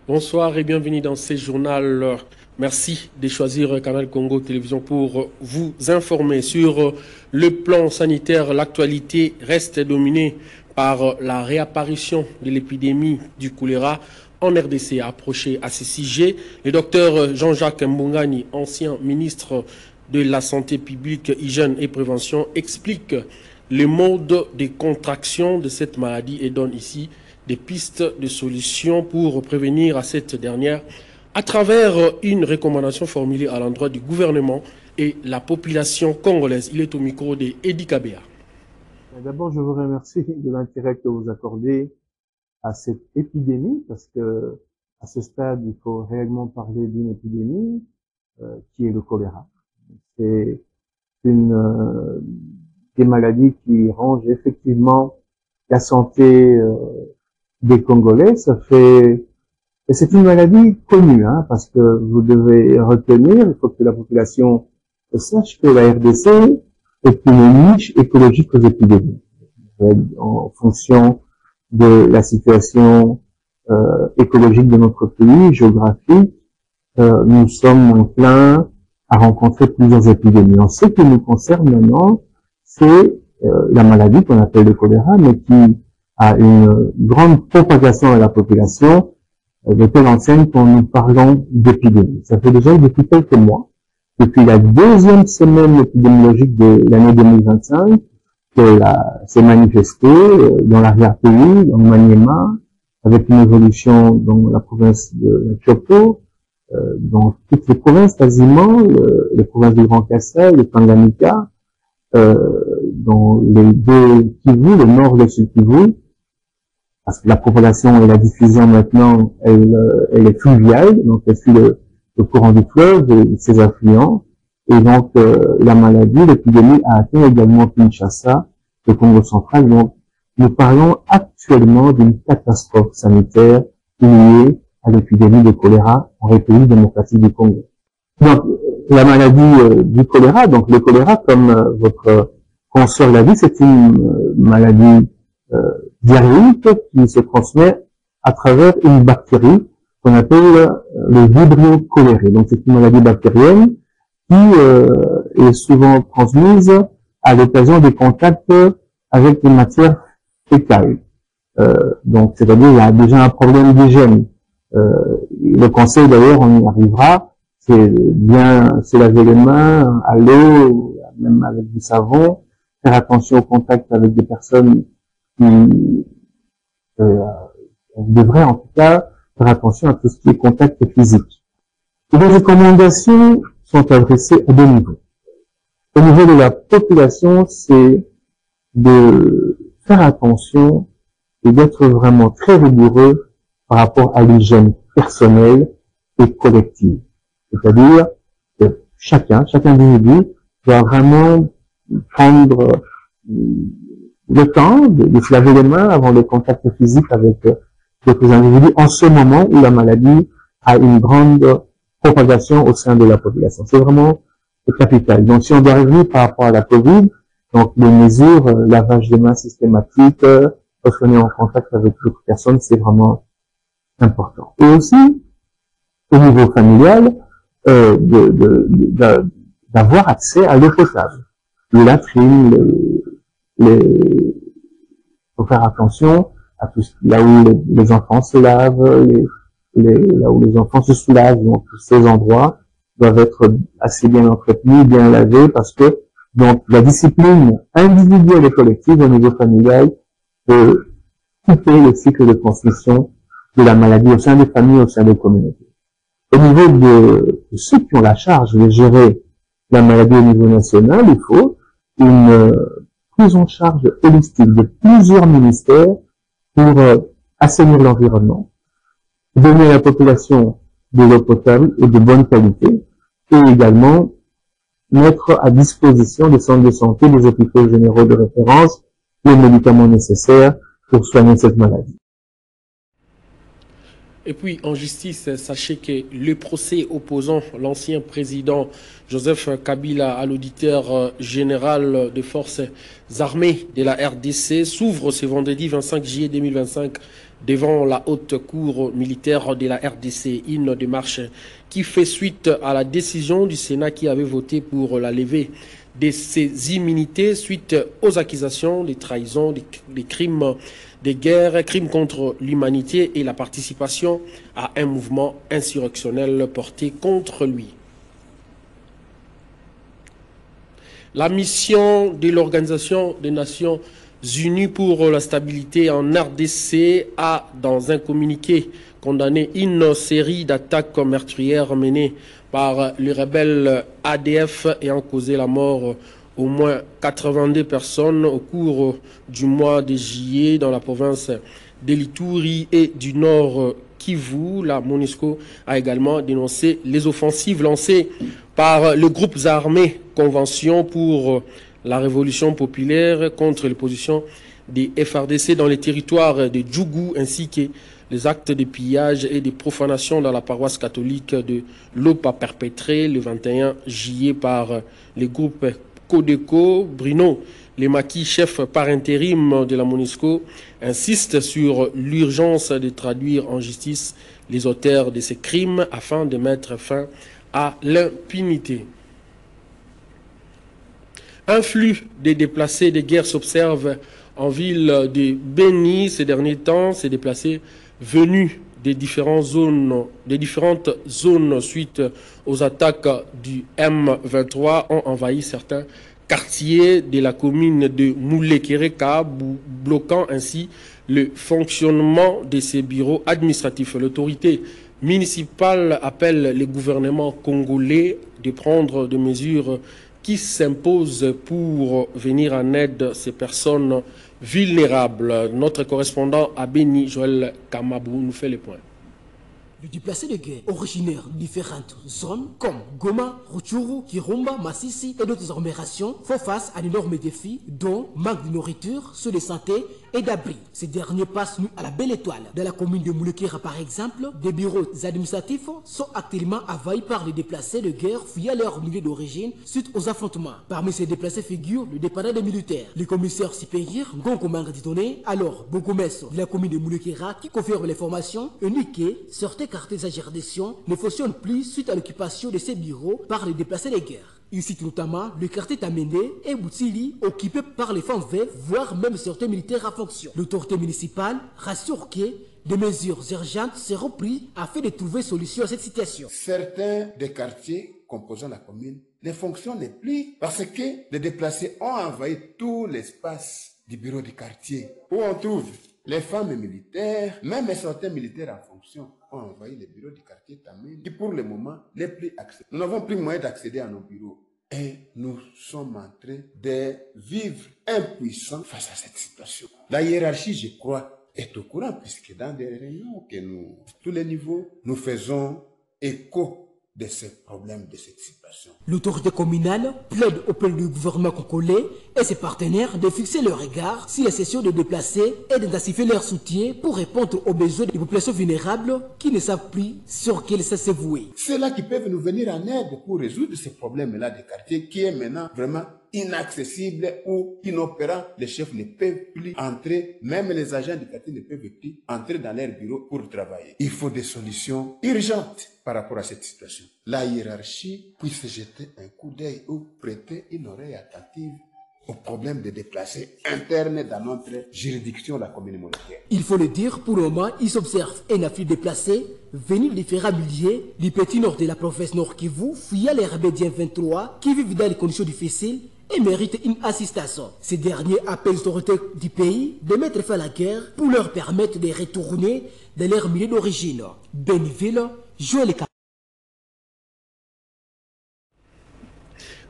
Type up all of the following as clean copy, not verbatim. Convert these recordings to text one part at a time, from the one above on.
Bonsoir et bienvenue dans ce journal. Merci de choisir Canal Congo Télévision pour vous informer sur le plan sanitaire. L'actualité reste dominée par la réapparition de l'épidémie du choléra en RDC. Approché à ce sujet, le docteur Jean-Jacques Mbongani, ancien ministre de la Santé publique, Hygiène et Prévention, explique le mode de contraction de cette maladie et donne ici des pistes de solutions pour prévenir à cette dernière à travers une recommandation formulée à l'endroit du gouvernement et la population congolaise. Il est au micro de Edi Kabea. D'abord, je vous remercie de l'intérêt que vous accordez à cette épidémie, parce que à ce stade, il faut réellement parler d'une épidémie qui est le choléra. C'est une des maladies qui rongent effectivement la santé des Congolais. Et c'est une maladie connue, parce que vous devez retenir, il faut que la population sache que la RDC est une niche écologique aux épidémies. En fonction de la situation écologique de notre pays, géographique, nous sommes enclins à rencontrer plusieurs épidémies. En ce qui nous concerne maintenant, c'est la maladie qu'on appelle le choléra, mais qui a une grande propagation à la population, de telle enseigne qu'on nous parlons d'épidémie. Ça fait déjà depuis quelques mois, depuis la deuxième semaine épidémiologique de l'année 2025, que s'est manifestée dans l'arrière-pays, dans le Maniema, avec une évolution dans la province de Chopo, dans toutes les provinces quasiment, les provinces du Grand Kassai, le Tanganyika, dans les deux Kivu, le nord et le sud Kivu, parce que la propagation et la diffusion maintenant, elle est fluviale, donc elle suit le courant du fleuve et ses affluents, et donc la maladie, l'épidémie a atteint également Kinshasa, le Congo central. Donc nous parlons actuellement d'une catastrophe sanitaire liée à l'épidémie de choléra en République démocratique du Congo. Donc la maladie du choléra, donc le choléra, comme votre consoeur l'a dit, c'est une maladie diarrhéique qui se transmet à travers une bactérie qu'on appelle le Vibrio cholerae. Donc c'est une maladie bactérienne qui est souvent transmise à l'occasion des contacts avec des matières fécales. Donc c'est-à-dire il y a déjà un problème d'hygiène. Le conseil d'ailleurs, on y arrivera, c'est bien se laver les mains à l'eau, même avec du savon, faire attention au contact avec des personnes qui devraient en tout cas faire attention à tout ce qui est contact physique. Et les recommandations sont adressées à deux niveaux. Au niveau de la population, c'est de faire attention et d'être vraiment très rigoureux par rapport à l'hygiène personnelle et collective. C'est-à-dire que chaque individu doit vraiment prendre le temps de se laver les mains avant le contact physique avec d'autres individus en ce moment où la maladie a une grande propagation au sein de la population. C'est vraiment capital. Donc si on doit revenir par rapport à la Covid, donc les mesures, lavage des mains systématique, lorsqu'on est en contact avec d'autres personnes, c'est vraiment important. Et aussi, au niveau familial, d'avoir accès à l'eau potable. Les latrines, faut faire attention à tout là où les enfants se lavent, là où les enfants se soulagent, donc tous ces endroits doivent être assez bien entretenus, bien lavés, parce que donc la discipline individuelle et collective au niveau familial peut couper le cycle de transmission de la maladie au sein des familles, au sein des communautés. Au niveau de ceux qui ont la charge de gérer la maladie au niveau national, il faut une prise en charge holistique de plusieurs ministères pour assainir l'environnement, donner à la population de l'eau potable et de bonne qualité, et également mettre à disposition des centres de santé, des hôpitaux généraux de référence, les médicaments nécessaires pour soigner cette maladie. Et puis, en justice, sachez que le procès opposant l'ancien président Joseph Kabila à l'auditeur général des forces armées de la RDC s'ouvre ce vendredi 25 juillet 2025 devant la haute cour militaire de la RDC. Une démarche qui fait suite à la décision du Sénat qui avait voté pour la levée de ses immunités suite aux accusations de trahison, des crimes de guerre, crimes contre l'humanité et la participation à un mouvement insurrectionnel porté contre lui. La mission de l'Organisation des Nations Unies pour la stabilité en RDC a, dans un communiqué, condamné une série d'attaques meurtrières menées par les rebelles ADF ayant causé la mort au moins 82 personnes au cours du mois de juillet dans la province de l'Ituri et du Nord Kivu. La MONUSCO a également dénoncé les offensives lancées par les groupes armés Convention pour la Révolution populaire contre les positions des FRDC dans les territoires de Djougou ainsi que les actes de pillage et de profanation dans la paroisse catholique de Lopa perpétrés le 21 juillet par les groupes Codeco. Bruno Lemaki, chef par intérim de la MONUSCO, insiste sur l'urgence de traduire en justice les auteurs de ces crimes afin de mettre fin à l'impunité. Un flux de déplacés de guerre s'observe en ville de Beni ces derniers temps. Ces déplacés venus des différentes zones suite aux attaques du M23 ont envahi certains quartiers de la commune de Moulekereka, bloquant ainsi le fonctionnement de ces bureaux administratifs. L'autorité municipale appelle le gouvernement congolais de prendre des mesures qui s'imposent pour venir en aide à ces personnes vulnérables. Notre correspondant à Beni, Joël Kamabou, nous fait le point. Les déplacés de guerre originaires de différentes zones comme Goma, Rutshuru, Kirumba, Massissi et d'autres agglomérations font face à d'énormes défis dont manque de nourriture, soins de santé et d'abri. Ces derniers passent à la belle étoile. Dans la commune de Moulekera par exemple, des bureaux administratifs sont actuellement envahis par les déplacés de guerre fuyant leur milieu d'origine suite aux affrontements. Parmi ces déplacés figure le dépendant des militaires. Le commissaire supérieur Ngongo Mangaditonné, alors Bogomesso de la commune de Moulekera, qui confirme les formations, indique que certains quartiers agirditions ne fonctionnent plus suite à l'occupation de ces bureaux par les déplacés de guerre. Il cite notamment le quartier Tamende et Boutsili occupés par les femmes veuves, voire même certains militaires à fonction. L'autorité municipale rassure que des mesures urgentes seront prises afin de trouver solution à cette situation. Certains des quartiers composant la commune ne fonctionnent plus parce que les déplacés ont envahi tout l'espace du bureau du quartier où on trouve les femmes militaires, même certains militaires en fonction ont envahi les bureaux du quartier Tamende qui pour le moment n'est plus accès. Nous n'avons plus moyen d'accéder à nos bureaux et nous sommes en train de vivre impuissants face à cette situation. La hiérarchie, je crois, est au courant puisque dans des réunions que nous, tous les niveaux, nous faisons écho de ce problème, de cette situation. L'autorité communale plaide auprès du gouvernement congolais et ses partenaires de fixer leur regard sur la cession de déplacés et d'intensifier leur soutien pour répondre aux besoins des populations vulnérables qui ne savent plus sur quel ça se vouer. C'est là qui peuvent nous venir en aide pour résoudre ce problème-là des quartiers qui est maintenant vraiment inaccessible ou inopérant. Les chefs ne peuvent plus entrer, même les agents du quartier ne peuvent plus entrer dans leur bureau pour travailler. Il faut des solutions urgentes par rapport à cette situation. La hiérarchie puisse jeter un coup d'œil ou prêter une oreille attentive aux problèmes de déplacés internes dans notre juridiction, la commune monétaire. Il faut le dire, pour le moment, il s'observe un afflux déplacé venu de différents milliers du petit nord de la province Nord Kivu, fuyant les rebelles 23 qui vivent dans des conditions difficiles et méritent une assistance. Ces derniers appellent les autorités du pays de mettre fin à la guerre pour leur permettre de retourner dans leur milieu d'origine. Beniville, Joël.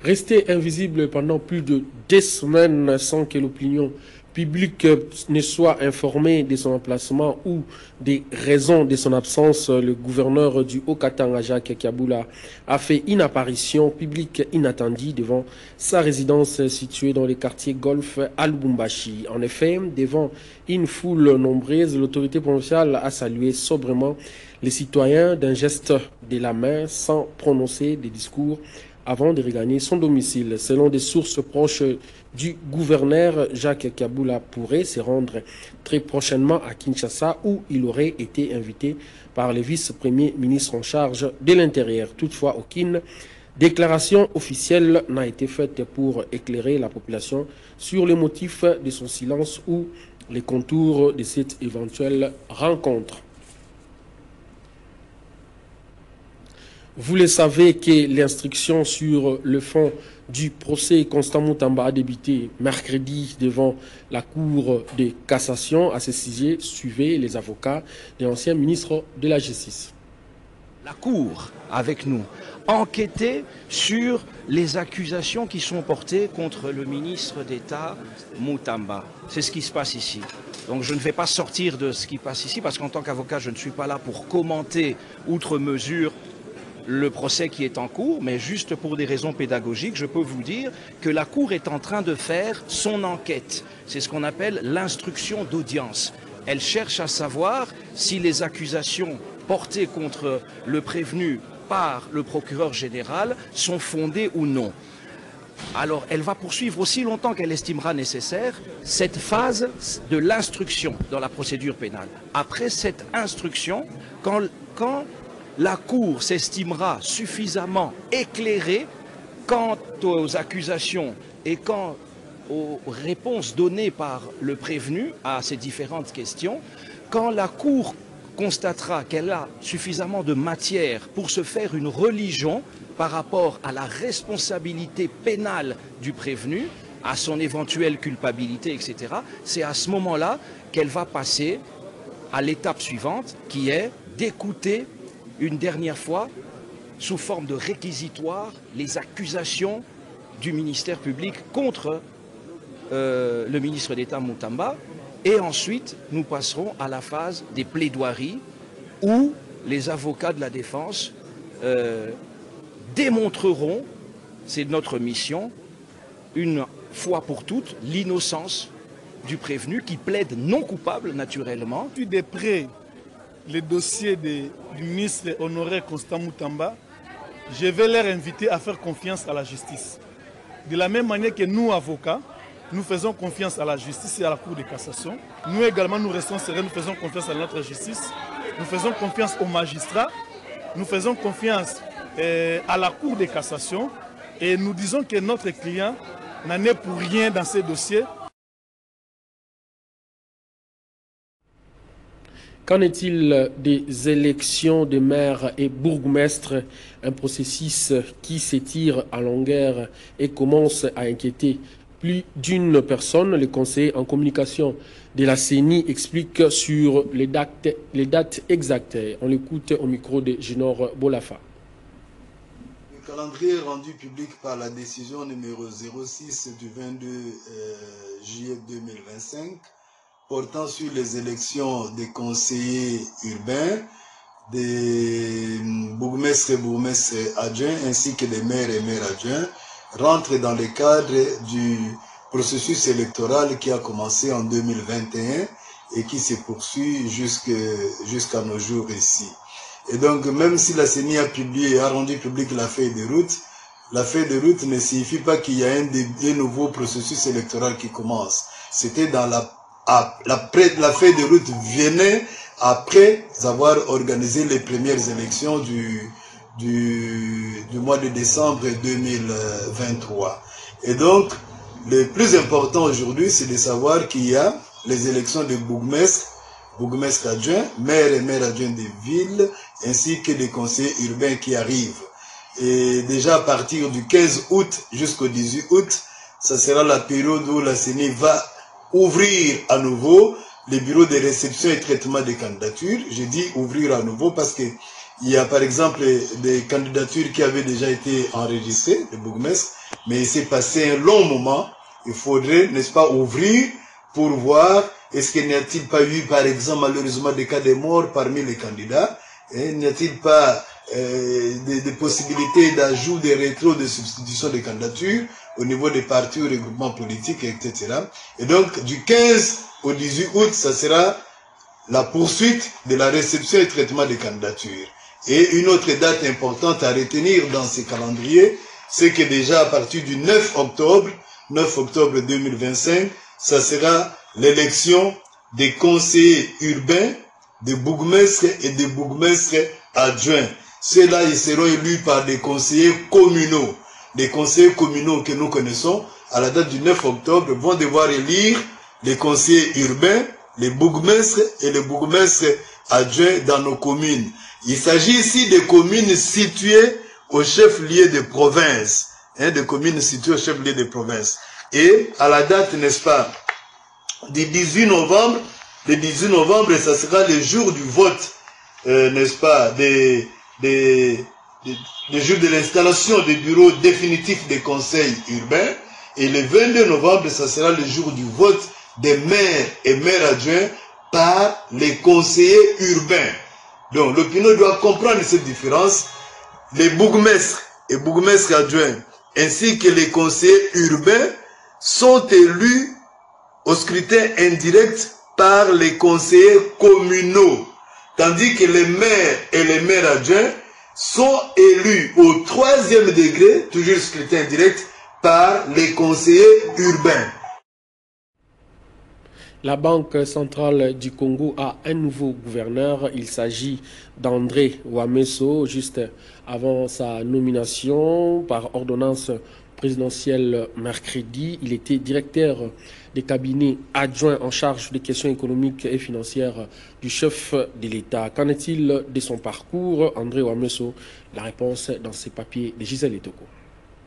Rester invisible pendant plus de 2 semaines sans que l'opinion publique ne soit informée de son emplacement ou des raisons de son absence, le gouverneur du Haut-Katanga, Jacques Kiaboula, a fait une apparition publique inattendue devant sa résidence située dans le quartier Golf à Lubumbashi. En effet, devant une foule nombreuse, l'autorité provinciale a salué sobrement les citoyens d'un geste de la main sans prononcer des discours avant de regagner son domicile. Selon des sources proches du gouverneur, Jacques Kaboula pourrait se rendre très prochainement à Kinshasa où il aurait été invité par le vice-premier ministre en charge de l'Intérieur. Toutefois, aucune déclaration officielle n'a été faite pour éclairer la population sur les motifs de son silence ou les contours de cette éventuelle rencontre. Vous le savez que l'instruction sur le fond du procès Constant Moutamba a débuté mercredi devant la Cour de cassation. À ce sujet, suivez les avocats de l'ancien ministre de la Justice. La Cour, avec nous, enquêter sur les accusations qui sont portées contre le ministre d'État Moutamba. C'est ce qui se passe ici. Donc je ne vais pas sortir de ce qui passe ici parce qu'en tant qu'avocat, je ne suis pas là pour commenter outre mesure le procès qui est en cours, mais juste pour des raisons pédagogiques, je peux vous dire que la Cour est en train de faire son enquête. C'est ce qu'on appelle l'instruction d'audience. Elle cherche à savoir si les accusations portées contre le prévenu par le procureur général sont fondées ou non. Alors, elle va poursuivre aussi longtemps qu'elle estimera nécessaire cette phase de l'instruction dans la procédure pénale. Après cette instruction, quand la Cour s'estimera suffisamment éclairée quant aux accusations et quant aux réponses données par le prévenu à ces différentes questions, quand la Cour constatera qu'elle a suffisamment de matière pour se faire une religion par rapport à la responsabilité pénale du prévenu, à son éventuelle culpabilité, etc., c'est à ce moment-là qu'elle va passer à l'étape suivante, qui est d'écouter une dernière fois, sous forme de réquisitoire, les accusations du ministère public contre le ministre d'État Moutamba. Et ensuite, nous passerons à la phase des plaidoiries où les avocats de la défense démontreront, c'est notre mission, une fois pour toutes, l'innocence du prévenu qui plaide non coupable naturellement. Puis de près le dossier du ministre honoraire Constant Moutamba, je vais leur inviter à faire confiance à la justice. De la même manière que nous, avocats, nous faisons confiance à la justice et à la Cour de cassation. Nous également, nous restons sereins, nous faisons confiance à notre justice, nous faisons confiance aux magistrats, nous faisons confiance à la Cour de cassation et nous disons que notre client n'en est pour rien dans ces dossiers. Qu'en est-il des élections de maires et bourgmestres, un processus qui s'étire à longueur et commence à inquiéter plus d'une personne? Le conseiller en communication de la CENI explique sur les dates exactes. On l'écoute au micro de Junior Bolafa. Le calendrier rendu public par la décision numéro 06 du 22 juillet 2025 portant sur les élections des conseillers urbains, des bourgmestres et bourgmestres adjoints ainsi que des maires et maires adjoints rentre dans le cadre du processus électoral qui a commencé en 2021 et qui se poursuit jusqu'à nos jours ici. Et donc, même si la CENI a rendu public la feuille de route ne signifie pas qu'il y a un nouveau processus électoral qui commence. C'était dans la feuille de route venait après avoir organisé les premières élections du mois de décembre 2023. Et donc, le plus important aujourd'hui, c'est de savoir qu'il y a les élections de bourgmestres adjoints, maires et maires adjoints des villes, ainsi que des conseillers urbains qui arrivent. Et déjà à partir du 15 août jusqu'au 18 août, ça sera la période où la CENI va ouvrir à nouveau les bureaux de réception et traitement des candidatures. J'ai dit ouvrir à nouveau parce que il y a par exemple des candidatures qui avaient déjà été enregistrées, de bourgmestres, mais il s'est passé un long moment. Il faudrait, n'est-ce pas, ouvrir pour voir est-ce qu'il n'y a-t-il pas eu, par exemple, malheureusement, des cas de mort parmi les candidats, et n'y a-t-il pas des possibilités d'ajout, de rétro, de substitution des candidatures au niveau des partis ou regroupements politiques, etc. Et donc, du 15 au 18 août, ça sera la poursuite de la réception et traitement des candidatures. Et une autre date importante à retenir dans ces calendriers, c'est que déjà à partir du 9 octobre 2025, ça sera l'élection des conseillers urbains, des bourgmestres et des bourgmestres adjoints. Ceux-là, ils seront élus par des conseillers communaux. Les conseillers communaux que nous connaissons, à la date du 9 octobre, vont devoir élire les conseillers urbains, les bourgmestres et les bourgmestres adjoints dans nos communes. Il s'agit ici des communes situées au chef-lieu de province, des communes situées au chef-lieu de province. Et à la date, n'est-ce pas, du 18 novembre, le 18 novembre, ça sera le jour du vote, n'est-ce pas, le jour de l'installation des bureaux définitifs des conseils urbains. Et le 22 novembre, ça sera le jour du vote des maires et maires adjoints par les conseillers urbains. Donc, l'opinion doit comprendre cette différence. Les bourgmestres et bourgmestres adjoints, ainsi que les conseillers urbains, sont élus au scrutin indirect par les conseillers communaux. Tandis que les maires et les maires adjoints sont élus au 3e degré, toujours scrutin indirect, par les conseillers urbains. La Banque centrale du Congo a un nouveau gouverneur. Il s'agit d'André Ouamesso, juste avant sa nomination par ordonnance présidentielle mercredi. Il était directeur des cabinets adjoints en charge des questions économiques et financières du chef de l'État. Qu'en est-il de son parcours, André Ouamesso? La réponse dans ses papiers de Gisèle Etoko.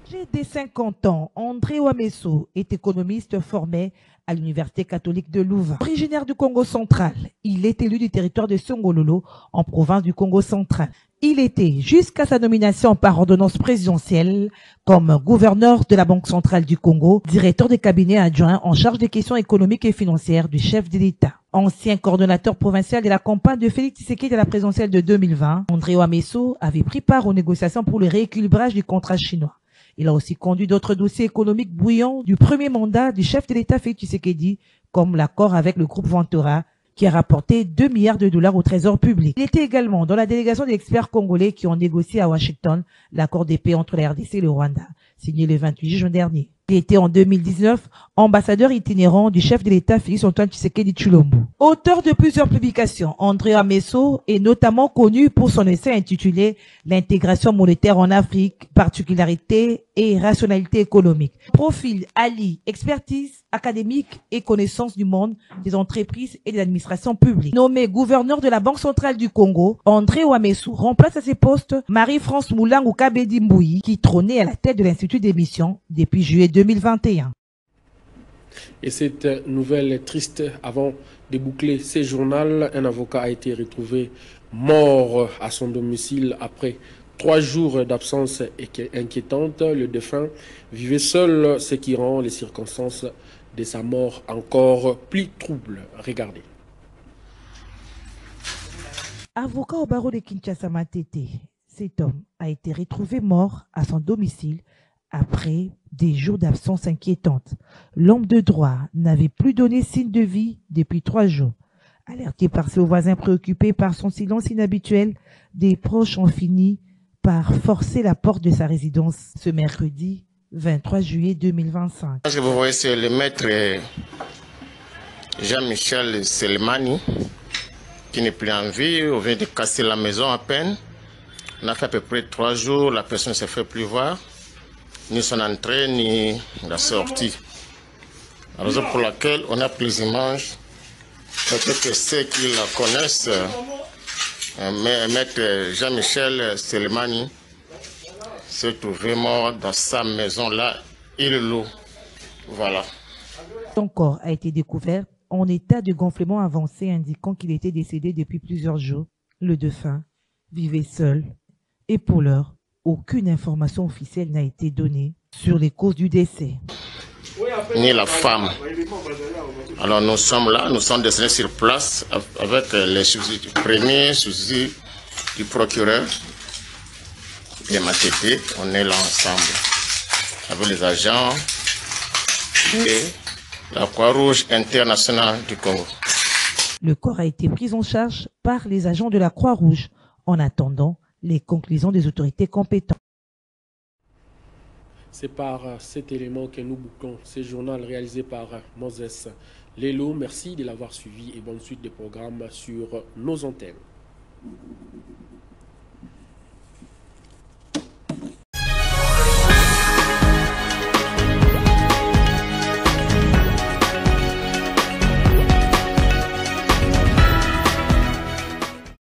Âgé de 50 ans, André Ouamesso est économiste formé à l'Université catholique de Louvain. Originaire du Congo central, il est élu du territoire de Songololo en province du Congo central. Il était, jusqu'à sa nomination par ordonnance présidentielle, comme gouverneur de la Banque centrale du Congo, directeur des cabinets adjoints en charge des questions économiques et financières du chef de l'État. Ancien coordonnateur provincial de la campagne de Félix Tshisekedi à la présidentielle de 2020, André Ouamesso avait pris part aux négociations pour le rééquilibrage du contrat chinois. Il a aussi conduit d'autres dossiers économiques bruyants du premier mandat du chef de l'État Félix Tshisekedi, comme l'accord avec le groupe Ventura, qui a rapporté 2 milliards de dollars au trésor public. Il était également dans la délégation des experts congolais qui ont négocié à Washington l'accord de paix entre la RDC et le Rwanda, signé le 28 juin dernier. Il était en 2019 ambassadeur itinérant du chef de l'État Félix Antoine Tshisekedi Tshilombo. Auteur de plusieurs publications, André Ouamesso est notamment connu pour son essai intitulé « L'intégration monétaire en Afrique, particularités et rationalité économique ». Profil allie expertise académique et connaissance du monde des entreprises et de l'administration publique. Nommé gouverneur de la Banque centrale du Congo, André Ouamesso remplace à ses postes Marie-France Moulangou Kabedi Mbouyi, qui trônait à la tête de l'Institut d'émission depuis juillet 2021. Et cette nouvelle est triste. Avant de boucler ses journaux, un avocat a été retrouvé mort à son domicile après 3 jours d'absence inquiétante. Le défunt vivait seul, ce qui rend les circonstances de sa mort encore plus troubles. Regardez. Avocat au barreau de Kinshasa Matete, cet homme a été retrouvé mort à son domicile après des jours d'absence inquiétante. L'homme de droit n'avait plus donné signe de vie depuis 3 jours. Alerté par ses voisins préoccupés par son silence inhabituel, des proches ont fini par forcer la porte de sa résidence ce mercredi 23 juillet 2025. Ce que vous voyez, c'est le maître Jean-Michel Selmani qui n'est plus en vie. On vient de casser la maison à peine. On a fait à peu près 3 jours, la personne ne s'est fait plus voir. Ni son entrée, ni la sortie. La raison pour laquelle on a pris les images, peut-être que ceux qui la connaissent, maître Jean-Michel Selmani se trouvait mort dans sa maison là, il loue. Voilà. Son corps a été découvert en état de gonflement avancé, indiquant qu'il était décédé depuis plusieurs jours. Le défunt vivait seul et pour l'heure, aucune information officielle n'a été donnée sur les causes du décès. Ni la femme. Alors nous sommes là, nous sommes descendus sur place avec les sous-officiers du premier, sous-officier du procureur de Matete. On est là ensemble avec les agents et la Croix-Rouge internationale du Congo. Le corps a été pris en charge par les agents de la Croix-Rouge en attendant les conclusions des autorités compétentes. C'est par cet élément que nous bouclons ce journal réalisé par Moses Lelo. Merci de l'avoir suivi et bonne suite des programmes sur nos antennes.